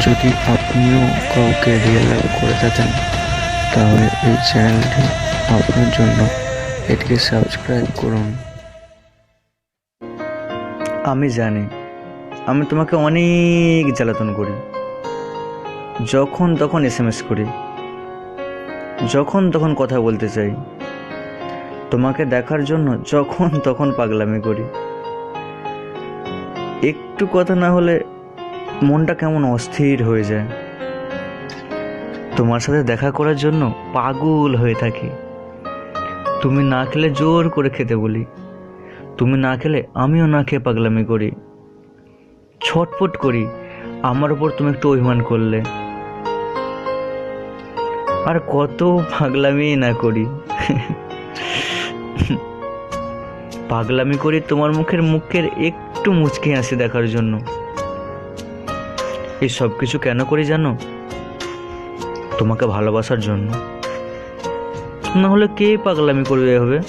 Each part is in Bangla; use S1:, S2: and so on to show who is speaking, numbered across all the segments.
S1: যদি আপনিও কাউকে রিয়েল লাভ করে থাকেন তাহলে এই চ্যানেলটি আপনার জন্য। এটিকে সাবস্ক্রাইব করুন।
S2: আমি জানি আমি তোমাকে অনেক জ্বালাতন করি, যখন তখন এসএমএস করি, যখন তখন কথা বলতে চাই, তোমাকে দেখার জন্য যখন তখন পাগলামি করি। একটু কথা না হলে মনটা কেমন অস্থির হয়ে যায়। তোমার সাথে দেখা করার জন্য পাগল হয়ে থাকি। তুমি না খেলে জোর করে খেতে বলি, তুমি না খেলে আমিও না খেয়ে পাগলামি করি, ছটফট করি আমার উপর তুমি একটু অভিমান করলে। আর কত পাগলামি না করি। পাগলামি করি তোমার মুখের একটু মুচকি হাসি দেখার জন্য। এই সব কিছু কেন করি জানো? তোমাকে ভালোবাসার জন্য। না হলে কে পাগলামি করবে এভাবে?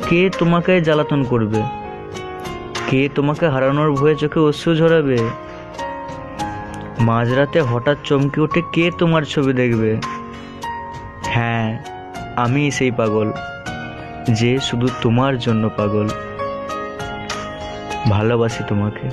S2: কে তোমাকে জ্বালাতন করবে? কে তোমাকে হারানোর ভয়ে চোখে অশ্রু ঝরাবে? মাঝরাতে হঠাৎ চমকে উঠে কে তোমার ছবি দেখবে? হ্যাঁ, আমি সেই পাগল যে শুধু তোমার জন্য পাগল। ভালোবাসি তোমাকে।